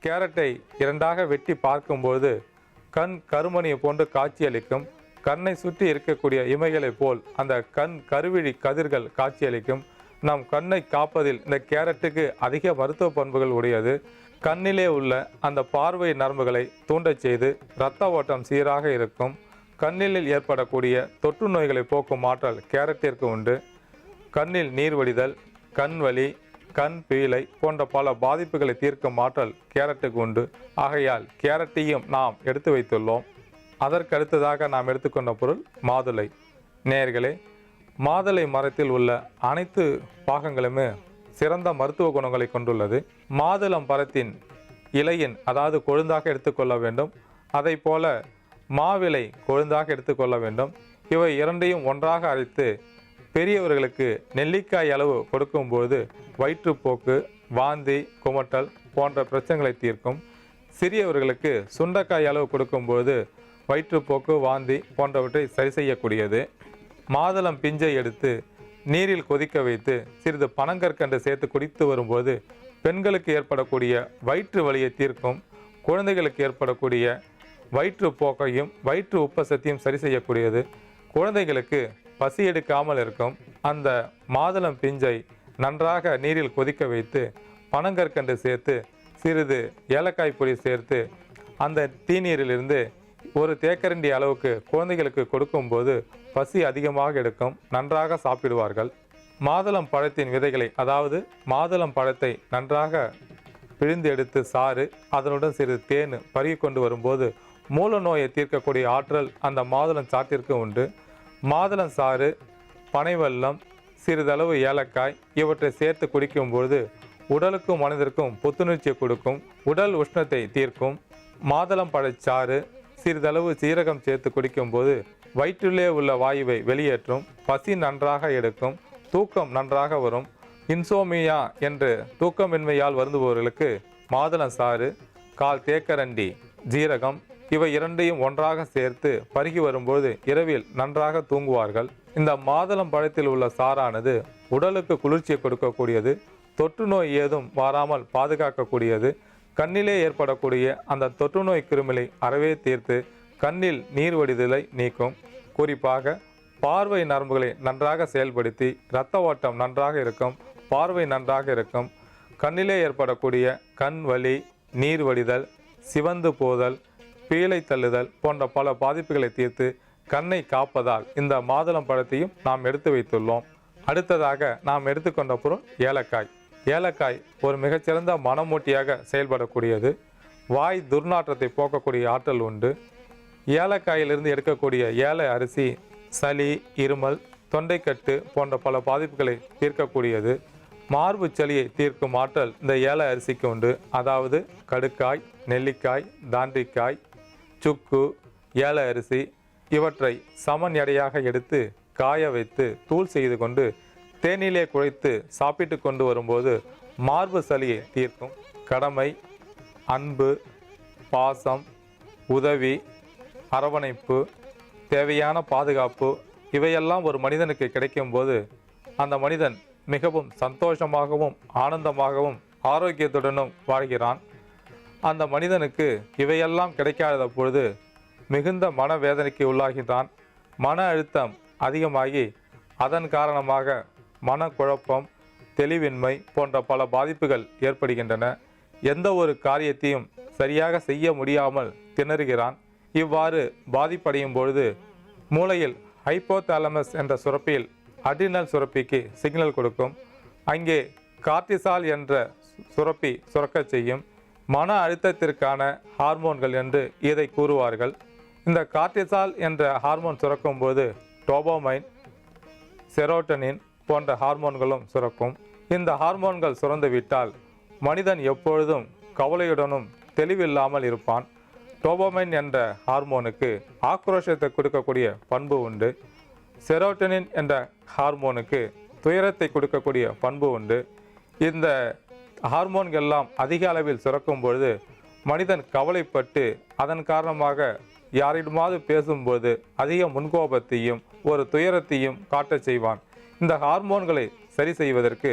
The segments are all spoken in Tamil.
கேரட்டை இரண்டாக வெட்டி பார்க்கும்போது கண் கருமணியை போன்று காட்சியளிக்கும். கண்ணை சுற்றி இருக்கக்கூடிய இமைகளைப் போல் அந்த கண் கருவிழி கதிர்கள் காட்சியளிக்கும். நம் கண்ணை காப்பதில் இந்த கேரட்டுக்கு அதிக மருத்துவ பண்புகள் உடையது. கண்ணிலே உள்ள அந்த பார்வை நரம்புகளை தூண்டச் செய்து இரத்த ஓட்டம் சீராக இருக்கும். கண்ணில் ஏற்படக்கூடிய தொற்று நோய்களை போக்கும் ஆற்றல் கேரட்டிற்கு உண்டு. கண்ணில் நீர் வடிதல், கண் வலி, கண் பீலை போன்ற பல பாதிப்புகளை தீர்க்கும் ஆற்றல் கேரட்டுக்கு உண்டு. ஆகையால் கேரட்டையும் நாம் எடுத்து வைத்துள்ளோம். அதற்கடுத்ததாக நாம் எடுத்துக்கொண்ட பொருள் மாதுளை. நேயர்களே, மாதுளை மரத்தில் உள்ள அனைத்து பாகங்களுமே சிறந்த மருத்துவ குணங்களை கொண்டுள்ளது. மாதுளம் பழத்தின் இலையின் அதாவது கொழுந்தாக எடுத்துக்கொள்ள வேண்டும். அதை போல மாவிலை கொழுந்தாக எடுத்துக்கொள்ள வேண்டும். இவை இரண்டையும் ஒன்றாக அரைத்து பெரியவர்களுக்கு நெல்லிக்காய் அளவு கொடுக்கும்போது வயிற்றுப்போக்கு, வாந்தி, குமட்டல் போன்ற பிரச்சனைகளை தீர்க்கும். சிறியவர்களுக்கு சுண்டைக்காய் அளவு கொடுக்கும்போது வயிற்றுப்போக்கு, வாந்தி போன்றவற்றை சரி செய்யக்கூடியது. மாதுளம் பிஞ்சை எடுத்து நீரில் கொதிக்க வைத்து சிறிது பனங்கற்கண்டு சேர்த்து குடித்து வரும்போது பெண்களுக்கு ஏற்படக்கூடிய வயிற்று வலியை தீர்க்கும். குழந்தைகளுக்கு ஏற்படக்கூடிய வயிற்றுப்போக்கையும் வயிற்று உப்பசத்தையும் சரி செய்யக்கூடியது. குழந்தைகளுக்கு பசி எடுக்காமல் இருக்கும். அந்த மாதுளம் பிஞ்சை நன்றாக நீரில் கொதிக்க வைத்து பனங்கற்கண்டு சேர்த்து சிறிது ஏலக்காய் பொடி சேர்த்து அந்த தீநீரிலிருந்து ஒரு தேக்கரண்டி அளவுக்கு குழந்தைகளுக்கு கொடுக்கும்போது பசி அதிகமாக எடுக்கும். நன்றாக சாப்பிடுவார்கள். மாதுளம் பழத்தின் விதைகளை அதாவது மாதுளம் பழத்தை நன்றாக பிழிந்து எடுத்து சாறு அதனுடன் சிறிது தேன் பருகி கொண்டு வரும்போது மூல நோயை தீர்க்கக்கூடிய ஆற்றல் அந்த மாதுளம் சாற்றிற்கு உண்டு. மாதுளம் சாறு, பனைவெல்லம், சிறிதளவு ஏலக்காய் இவற்றை சேர்த்து குடிக்கும்பொழுது உடலுக்கும் மனதிற்கும் புத்துணர்ச்சியை கொடுக்கும். உடல் உஷ்ணத்தை தீர்க்கும். மாதுளம் பழச்சாறு சிறிதளவு சீரகம் சேர்த்து குடிக்கும்போது வயிற்றிலே உள்ள வாயுவை வெளியேற்றும். பசி நன்றாக எடுக்கும். தூக்கம் நன்றாக வரும். இன்சோமியா என்று தூக்கமின்மையால் வருந்துபவர்களுக்கு மாதுளம் சாறு, கால் தேக்கரண்டி ஜீரகம் இவை இரண்டையும் ஒன்றாக சேர்த்து பருகி வரும்போது இரவில் நன்றாக தூங்குவார்கள். இந்த மாதுளம் பழத்தில் உள்ள சாறானது உடலுக்கு குளிர்ச்சியை கொடுக்கக்கூடியது. தொற்று நோய் ஏதும் வராமல் பாதுகாக்கக்கூடியது. கண்ணிலே ஏற்படக்கூடிய அந்த தொற்று நோய் கிருமிகளை அறவே தீர்த்து கண்ணில் நீர் வடிதலை நீக்கும். குறிப்பாக பார்வை நரம்புகளை நன்றாக செயல்படுத்தி இரத்த ஓட்டம் நன்றாக இருக்கும். பார்வை நன்றாக இருக்கும். கண்ணிலே ஏற்படக்கூடிய கண் வலி, நீர் வடிதல், சிவந்து போதல், பீலை தள்ளுதல் போன்ற பல பாதிப்புகளை தீர்த்து கண்ணை காப்பதால் இந்த மாதுளம் பழத்தையும் நாம் எடுத்து வைத்துள்ளோம். அடுத்ததாக நாம் எடுத்துக்கொண்ட பொருள் ஏலக்காய். ஏலக்காய் ஒரு மிகச்சிறந்த மனமூட்டியாக செயல்படக்கூடியது. வாய் துர்நாற்றத்தை போக்கக்கூடிய ஆற்றல் உண்டு. ஏலக்காயிலிருந்து எடுக்கக்கூடிய ஏல அரிசி சளி, இருமல், தொண்டைக்கட்டு போன்ற பல பாதிப்புகளை தீர்க்கக்கூடியது. மார்பு சளியை தீர்க்கும் ஆற்றல் இந்த ஏல அரிசிக்கு உண்டு. அதாவது கடுக்காய், நெல்லிக்காய், தாண்டிக்காய், சுக்கு, ஏல அரிசி இவற்றை சமன் எடையாக எடுத்து காய வைத்து தூள் செய்து கொண்டு தேனிலே குழைத்து சாப்பிட்டு கொண்டு வரும்போது மார்பு சளியை தீர்க்கும். கடமை, அன்பு, பாசம், உதவி, அரவணைப்பு, தேவையான பாதுகாப்பு இவையெல்லாம் ஒரு மனிதனுக்கு கிடைக்கும்போது அந்த மனிதன் மிகவும் சந்தோஷமாகவும் ஆனந்தமாகவும் ஆரோக்கியத்துடனும் வாழ்கிறான். அந்த மனிதனுக்கு இவையெல்லாம் கிடைக்காத பொழுது மிகுந்த மனவேதனைக்கு உள்ளாகின்றான். மன அழுத்தம் அதிகமாகி அதன் காரணமாக மனக்குழப்பம், தெளிவின்மை போன்ற பல பாதிப்புகள் ஏற்படுகின்றன. எந்த ஒரு காரியத்தையும் சரியாக செய்ய முடியாமல் திணறுகிறான். இவ்வாறு பாதிப்படையும் பொழுது மூளையில் ஹைப்போதாலமஸ் என்ற சுரப்பியில் அட்ரினல் சுரப்பிக்கு சிக்னல் கொடுக்கும். அங்கே கார்டிசால் என்ற சுரப்பி சுரக்கச் செய்யும். மன அழுத்தத்திற்கான ஹார்மோன்கள் என்று இதை கூறுவார்கள். இந்த கார்டிசால் என்ற ஹார்மோன் சுரக்கும் போது டோபோமைன், செரோட்டனின் போன்ற ஹார்மோன்களும் சுரக்கும். இந்த ஹார்மோன்கள் சுரந்துவிட்டால் மனிதன் எப்பொழுதும் கவலையுடனும் தெளிவில்லாமல் இருப்பான். டோபோமைன் என்ற ஹார்மோனுக்கு ஆக்ரோஷத்தை கொடுக்கக்கூடிய பண்பு உண்டு. செரோட்டனின் என்ற ஹார்மோனுக்கு துயரத்தை கொடுக்கக்கூடிய பண்பு உண்டு. இந்த ஹார்மோன்கள் எல்லாம் அதிக அளவில் சுரக்கும் பொழுது மனிதன் கவலைப்பட்டு அதன் காரணமாக யாரிடமாவது பேசும்போது அதிக முன்கோபத்தையும் ஒரு துயரத்தையும் காட்டச் செய்வான். இந்த ஹார்மோன்களை சரி செய்வதற்கு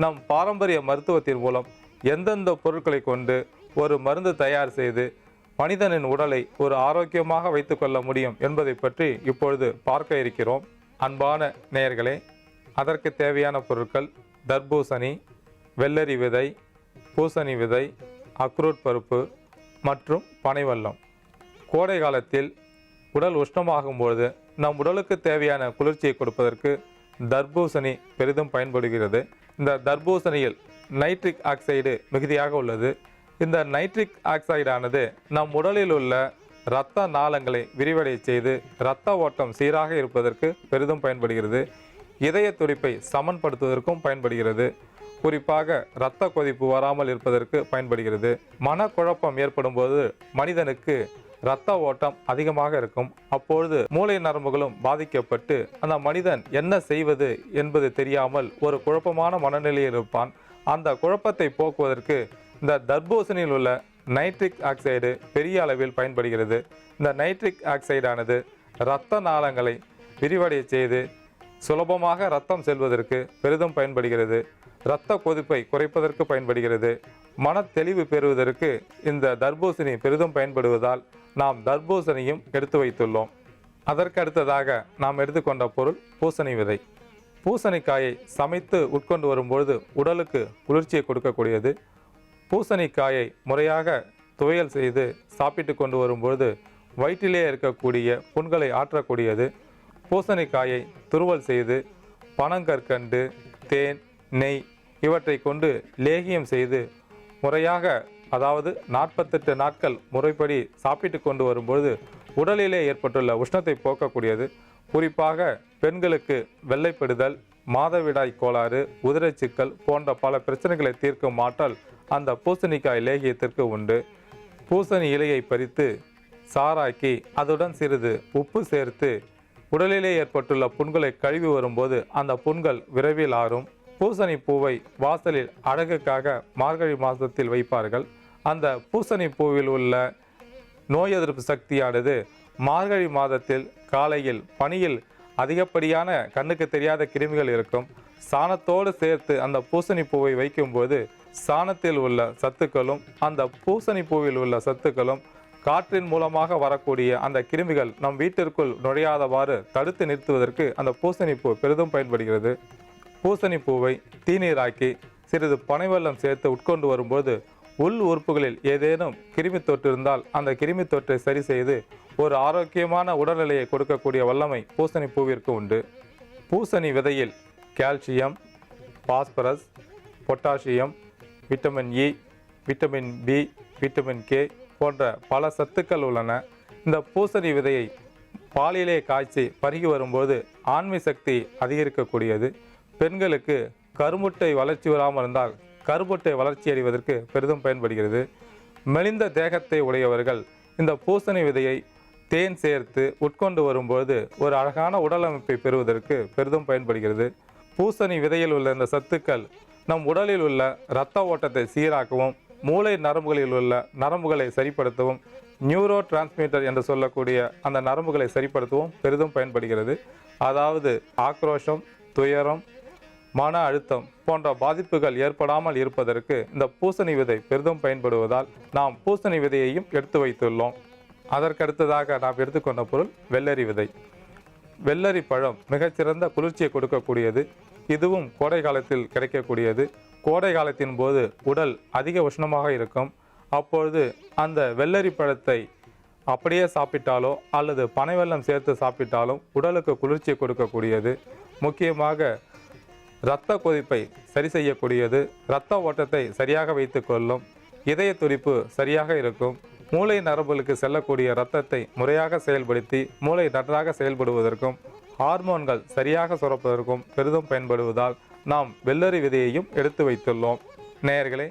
நம் பாரம்பரிய மருத்துவத்தின் மூலம் எந்தெந்த பொருட்களை கொண்டு ஒரு மருந்து தயார் செய்து மனிதனின் உடலை ஒரு ஆரோக்கியமாக வைத்துக்கொள்ள முடியும் என்பதை பற்றி இப்பொழுது பார்க்க இருக்கிறோம். அன்பான நேயர்களே, அதற்கு தேவையான பொருட்கள் தர்பூசணி, வெள்ளரி விதை, பூசணி விதை, அக்ரூட் பருப்பு மற்றும் பனைவெல்லம். கோடை காலத்தில் உடல் உஷ்ணமாகும்பொழுது நம் உடலுக்கு தேவையான குளிர்ச்சியை கொடுப்பதற்கு தர்பூசணி பெரிதும் பயன்படுகிறது. இந்த தர்பூசணியில் நைட்ரிக் ஆக்சைடு மிகுதியாக உள்ளது. இந்த நைட்ரிக் ஆக்சைடானது நம் உடலில் உள்ள இரத்த நாளங்களை விரிவடைய செய்து இரத்த ஓட்டம் சீராக இருப்பதற்கு பெரிதும் பயன்படுகிறது. இதய துடிப்பை சமன்படுத்துவதற்கும் பயன்படுகிறது. குறிப்பாக இரத்த கொதிப்பு வராமல் இருப்பதற்கு பயன்படுகிறது. மனக்குழப்பம் ஏற்படும் போது மனிதனுக்கு இரத்த ஓட்டம் அதிகமாக இருக்கும். அப்பொழுது மூளை நரம்புகளும் பாதிக்கப்பட்டு அந்த மனிதன் என்ன செய்வது என்பது தெரியாமல் ஒரு குழப்பமான மனநிலையில் இருப்பான். அந்த குழப்பத்தை போக்குவதற்கு இந்த தர்பூசணியில் உள்ள நைட்ரிக் ஆக்சைடு பெரிய அளவில் பயன்படுகிறது. இந்த நைட்ரிக் ஆக்சைடானது இரத்த நாளங்களை விரிவடைய செய்து சுலபமாக இரத்தம் செல்வதற்கு பெரிதும் பயன்படுகிறது. இரத்த கொதிப்பை குறைப்பதற்கு பயன்படுகிறது. மன தெளிவு பெறுவதற்கு இந்த தர்பூசணி பெரிதும் பயன்படுவதால் நாம் தர்பூசணியும் எடுத்து வைத்துள்ளோம். அதற்கு அடுத்ததாக நாம் எடுத்துக்கொண்ட பொருள் பூசணி விதை. பூசணிக்காயை சமைத்து உட்கொண்டு வரும்பொழுது உடலுக்கு குளிர்ச்சியை கொடுக்கக்கூடியது. பூசணிக்காயை முறையாக துவையல் செய்து சாப்பிட்டு கொண்டு வரும்பொழுது வயிற்றிலே இருக்கக்கூடிய புண்களை ஆற்றக்கூடியது. பூசணிக்காயை துருவல் செய்து பனங்கற்கண்டு, தேன், நெய் இவற்றை கொண்டு லேகியம் செய்து முறையாக, அதாவது 48 நாட்கள் முறைப்படி சாப்பிட்டு கொண்டு வரும்பொழுது உடலிலே ஏற்பட்டுள்ள உஷ்ணத்தை போக்கக்கூடியது. குறிப்பாக பெண்களுக்கு வெள்ளைப்படுதல், மாதவிடாய் கோளாறு, உதிரச்சிக்கல் போன்ற பல பிரச்சனைகளை தீர்க்கும் ஆற்றல் அந்த பூசணிக்காய் லேகியத்திற்கு உண்டு. பூசணி இலையை பறித்து சாறாக்கி அதுடன் சிறிது உப்பு சேர்த்து உடலிலே ஏற்பட்டுள்ள புண்களை கழுவி வரும்போது அந்த புண்கள் விரைவில் ஆறும். பூசணி பூவை வாசலில் அழகுக்காக மார்கழி மாதத்தில் வைப்பார்கள். அந்த பூசணி பூவில் உள்ள நோய் எதிர்ப்பு சக்தியானது மார்கழி மாதத்தில் காலையில் பனியில் அதிகப்படியான கண்ணுக்கு தெரியாத கிருமிகள் இருக்கும். சாணத்தோடு சேர்த்து அந்த பூசணி பூவை வைக்கும்போது சாணத்தில் உள்ள சத்துக்களும் அந்த பூசணி பூவில் உள்ள சத்துக்களும் காற்றின் மூலமாக வரக்கூடிய அந்த கிருமிகள் நம் வீட்டிற்குள் நுழையாதவாறு தடுத்து நிறுத்துவதற்கு அந்த பூசணி பூ பெரிதும் பயன்படுகிறது. பூசணி பூவை தீநீராக்கி சிறிது பனைவெல்லம் சேர்த்து உட்கொண்டு வரும்போது உள் உறுப்புகளில் ஏதேனும் கிருமி தொற்று இருந்தால் அந்த கிருமி தொற்றை சரி செய்து ஒரு ஆரோக்கியமான உடல்நிலையை கொடுக்கக்கூடிய வல்லமை பூசணி பூவிற்கு உண்டு. பூசணி விதையில் calcium, phosphorus, potassium, vitamin E, vitamin B, vitamin K போன்ற பல சத்துக்கள் உள்ளன. இந்த பூசணி விதையை பாலிலே காய்ச்சி பருகி வரும்போது ஆண்மை சக்தி அதிகரிக்கக்கூடியது. பெண்களுக்கு கருமுட்டை வளர்ச்சி வராமல் இருந்தால் கருமுட்டை வளர்ச்சி அடைவதற்கு பெரிதும் பயன்படுகிறது. மெலிந்த தேகத்தை உடையவர்கள் இந்த பூசணி விதையை தேன் சேர்த்து உட்கொண்டு வரும்போது ஒரு அழகான உடல் அமைப்பை பெறுவதற்கு பெரிதும் பயன்படுகிறது. பூசணி விதையில் உள்ள இந்த சத்துக்கள் நம் உடலில் உள்ள இரத்த ஓட்டத்தை சீராக்கவும், மூளை நரம்புகளில் உள்ள நரம்புகளை சரிப்படுத்தவும், நியூரோ டிரான்ஸ்மிட்டர் என்று சொல்லக்கூடிய அந்த நரம்புகளை சரிப்படுத்தவும் பெரிதும் பயன்படுகிறது. அதாவது ஆக்ரோஷம், துயரம், மன அழுத்தம் போன்ற பாதிப்புகள் ஏற்படாமல் இருப்பதற்கு இந்த பூசணி விதை பெரிதும் பயன்படுவதால் நாம் பூசணி விதையையும் எடுத்து வைத்துள்ளோம். அதற்கடுத்ததாக நாம் எடுத்துக்கொண்ட பொருள் வெள்ளரி விதை. வெள்ளரி பழம் மிகச்சிறந்த குளிர்ச்சியை கொடுக்கக்கூடியது. இதுவும் கோடை காலத்தில் கிடைக்கக்கூடியது. கோடை காலத்தின் போது உடல் அதிக உஷ்ணமாக இருக்கும். அப்பொழுது அந்த வெள்ளரி பழத்தை அப்படியே சாப்பிட்டாலோ அல்லது பனைவெல்லம் சேர்த்து சாப்பிட்டாலும் உடலுக்கு குளிர்ச்சியை கொடுக்கக்கூடியது. முக்கியமாக இரத்த கொதிப்பை சரி செய்யக்கூடியது. இரத்த ஓட்டத்தை சரியாக வைத்து கொள்ளும். இதய துடிப்பு சரியாக இருக்கும். மூளை நரம்புகளுக்கு செல்லக்கூடிய இரத்தத்தை முறையாக செயல்படுத்தி மூளை நன்றாக செயல்படுவதற்கும் ஹார்மோன்கள் சரியாக சுரப்பதற்கும் பெரிதும் பயன்படுவதால் நாம் வெள்ளரி விதையையும் எடுத்து வைத்துள்ளோம். நேயர்களே,